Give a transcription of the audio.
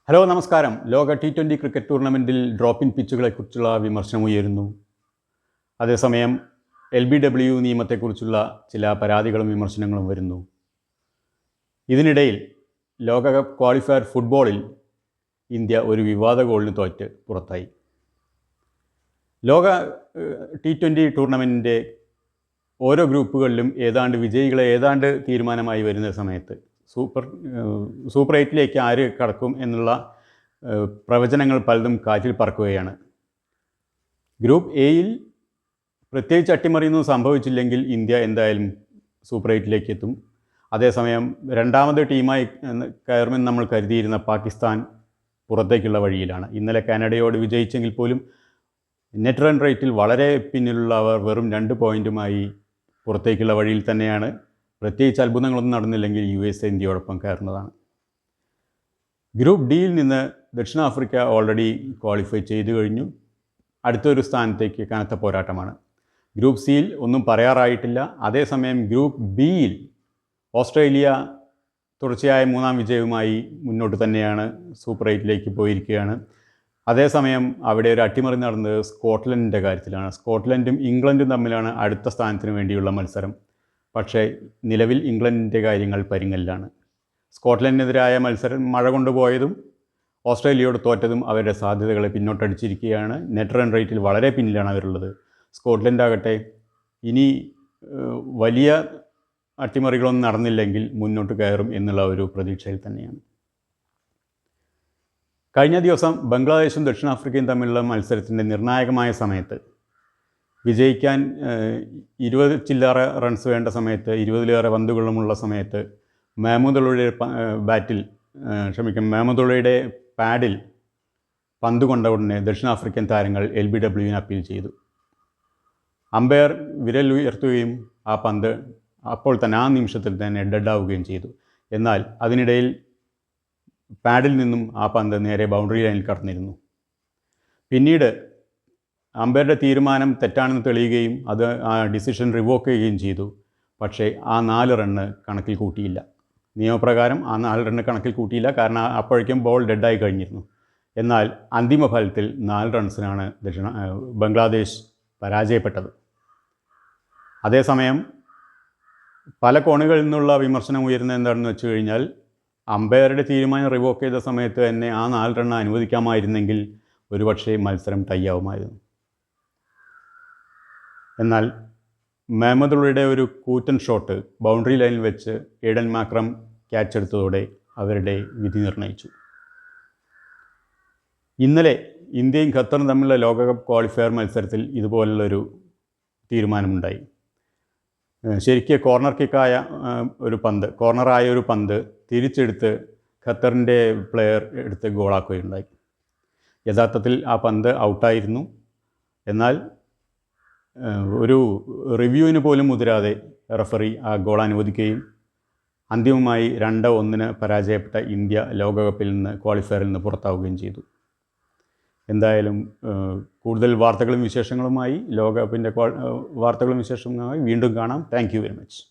Hello നമസ്കാരം. ലോക T20 cricket ടൂർണമെൻറ്റിൽ drop in പിച്ചുകളെക്കുറിച്ചുള്ള വിമർശനം ഉയരുന്നു. അതേസമയം LBW നിയമത്തെക്കുറിച്ചുള്ള ചില പരാതികളും വിമർശനങ്ങളും വരുന്നു. ഇതിനിടയിൽ ലോകകപ്പ് ക്വാളിഫയർ ഫുട്ബോളിൽ ഇന്ത്യ ഒരു വിവാദ ഗോളിന് തോറ്റ് പുറത്തായി. ലോക T20 ടൂർണമെൻറ്റിൻ്റെ ഓരോ ഗ്രൂപ്പുകളിലും വിജയികളെ തീരുമാനമായി വരുന്ന സമയത്ത് സൂപ്പർ 8 ആര് കടക്കും എന്നുള്ള പ്രവചനങ്ങൾ പലതും കാറ്റിൽ പറക്കുകയാണ്. ഗ്രൂപ്പ് എയിൽ പ്രത്യേകിച്ച് അട്ടിമറിയൊന്നും സംഭവിച്ചില്ലെങ്കിൽ ഇന്ത്യ എന്തായാലും സൂപ്പർ 8 എത്തും. അതേസമയം രണ്ടാമത് ടീമായി കയറുമെന്ന് നമ്മൾ കരുതിയിരുന്ന പാകിസ്ഥാൻ പുറത്തേക്കുള്ള വഴിയിലാണ്. ഇന്നലെ കാനഡയോട് വിജയിച്ചെങ്കിൽ പോലും നെറ്റ് റൺ റേറ്റിൽ വളരെ പിന്നിലുള്ളവർ വെറും 2 പോയിൻറ്റുമായി പുറത്തേക്കുള്ള വഴിയിൽ തന്നെയാണ്. പ്രത്യേകിച്ച് അത്ഭുതങ്ങളൊന്നും നടന്നില്ലെങ്കിൽ USA ഇന്ത്യയോടൊപ്പം കയറുന്നതാണ്. ഗ്രൂപ്പ് ഡിയിൽ നിന്ന് ദക്ഷിണാഫ്രിക്ക ഓൾറെഡി ക്വാളിഫൈ ചെയ്തു കഴിഞ്ഞു. അടുത്തൊരു സ്ഥാനത്തേക്ക് കനത്ത പോരാട്ടമാണ്. ഗ്രൂപ്പ് സിയിൽ ഒന്നും പറയാറായിട്ടില്ല. അതേസമയം ഗ്രൂപ്പ് ബിയിൽ ഓസ്ട്രേലിയ തുടർച്ചയായ 3ാം വിജയവുമായി മുന്നോട്ട് തന്നെയാണ്. സൂപ്പർ 8 പോയിരിക്കുകയാണ്. അതേസമയം അവിടെ ഒരു അട്ടിമറി നടന്നത് സ്കോട്ട്ലൻഡിൻ്റെ കാര്യത്തിലാണ്. സ്കോട്ട്ലൻഡും ഇംഗ്ലണ്ടും തമ്മിലാണ് അടുത്ത സ്ഥാനത്തിന് വേണ്ടിയുള്ള മത്സരം. പക്ഷേ നിലവിൽ ഇംഗ്ലണ്ടിൻ്റെ കാര്യങ്ങൾ പരിങ്ങലിലാണ്. സ്കോട്ട്ലൻഡിനെതിരായ മത്സരം മഴ കൊണ്ടുപോയതും ഓസ്ട്രേലിയയോട് തോറ്റതും അവരുടെ സാധ്യതകളെ പിന്നോട്ടടിച്ചിരിക്കുകയാണ്. നെറ്റ് റൺ റേറ്റിൽ വളരെ പിന്നിലാണ് അവരുള്ളത്. സ്കോട്ട്ലൻഡ് ആകട്ടെ ഇനി വലിയ അട്ടിമറികളൊന്നും നടന്നില്ലെങ്കിൽ മുന്നോട്ട് കയറും എന്നുള്ള ഒരു പ്രതീക്ഷയിൽ തന്നെയാണ്. കഴിഞ്ഞ ദിവസം ബംഗ്ലാദേശും ദക്ഷിണാഫ്രിക്കയും തമ്മിലുള്ള മത്സരത്തിൻ്റെ നിർണായകമായ സമയത്ത് വിജയിക്കാൻ 20 ചില്ലറ റൺസ് വേണ്ട സമയത്ത് 20-ലേറെ പന്തുകളുമുള്ള സമയത്ത് മഹ്മൂദുള്ളയുടെ പാഡിൽ പന്ത് കൊണ്ട ഉടനെ ദക്ഷിണാഫ്രിക്കൻ താരങ്ങൾ LBWന് അപ്പീൽ ചെയ്തു. അമ്പയർ വിരൽ ഉയർത്തുകയും ആ പന്ത് അപ്പോൾ തന്നെ ആ നിമിഷത്തിൽ തന്നെ ഡെഡാവുകയും ചെയ്തു. എന്നാൽ അതിനിടയിൽ പാഡിൽ നിന്നും ആ പന്ത് നേരെ ബൗണ്ടറി ലൈനിൽ കടന്നിരുന്നു. പിന്നീട് അമ്പയറുടെ തീരുമാനം തെറ്റാണെന്ന് തെളിയുകയും അത് ആ ഡിസിഷൻ റിവോക്ക് ചെയ്യുകയും ചെയ്തു. പക്ഷേ ആ 4 റണ്ണ് കണക്കിൽ കൂട്ടിയില്ല. നിയമപ്രകാരം ആ 4 റണ്ണ് കണക്കിൽ കൂട്ടിയില്ല. കാരണം അപ്പോഴേക്കും ബോൾ ഡെഡായി കഴിഞ്ഞിരുന്നു. എന്നാൽ അന്തിമ ഫലത്തിൽ 4 റൺസിനാണ് ബംഗ്ലാദേശ് പരാജയപ്പെട്ടത്. അതേസമയം പല കോണുകളിൽ നിന്നുള്ള വിമർശനം ഉയരുന്നത് എന്താണെന്ന് വെച്ച് കഴിഞ്ഞാൽ അമ്പയറുടെ തീരുമാനം റിവോക്ക് ചെയ്ത സമയത്ത് തന്നെ ആ 4 റണ്ണ് അനുവദിക്കാമായിരുന്നെങ്കിൽ ഒരുപക്ഷെ മത്സരം ടൈയാവുമായിരുന്നു. എന്നാൽ മഹ്മൂദുള്ളയുടെ ഒരു കൂറ്റൻ ഷോട്ട് ബൗണ്ടറി ലൈനിൽ വെച്ച് ഏഡൻ മാക്രം ക്യാച്ച് എടുത്തതോടെ അവരുടെ വിധി നിർണ്ണയിച്ചു. ഇന്നലെ ഇന്ത്യയും ഖത്തറും തമ്മിലുള്ള ലോകകപ്പ് ക്വാളിഫയർ മത്സരത്തിൽ ഇതുപോലുള്ളൊരു തീരുമാനമുണ്ടായി. ശരിക്ക് കോർണറായ ഒരു പന്ത് തിരിച്ചെടുത്ത് ഖത്തറിൻ്റെ പ്ലെയർ എടുത്ത് ഗോളാക്കുകയുണ്ടായി. യഥാർത്ഥത്തിൽ ആ പന്ത് ഔട്ടായിരുന്നു. എന്നാൽ ഒരു റിവ്യൂവിന് പോലും മുതിരാതെ റഫറി ആ ഗോൾ അനുവദിക്കുകയും അന്തിമമായി 2-1 പരാജയപ്പെട്ട ഇന്ത്യ ലോകകപ്പിൽ നിന്ന് ക്വാളിഫയറിൽ നിന്ന് പുറത്താവുകയും ചെയ്തു. എന്തായാലും കൂടുതൽ വാർത്തകളും വിശേഷങ്ങളുമായി ലോകകപ്പിൻ്റെ വാർത്തകളും വിശേഷങ്ങളുമായി വീണ്ടും കാണാം. Thank you very much.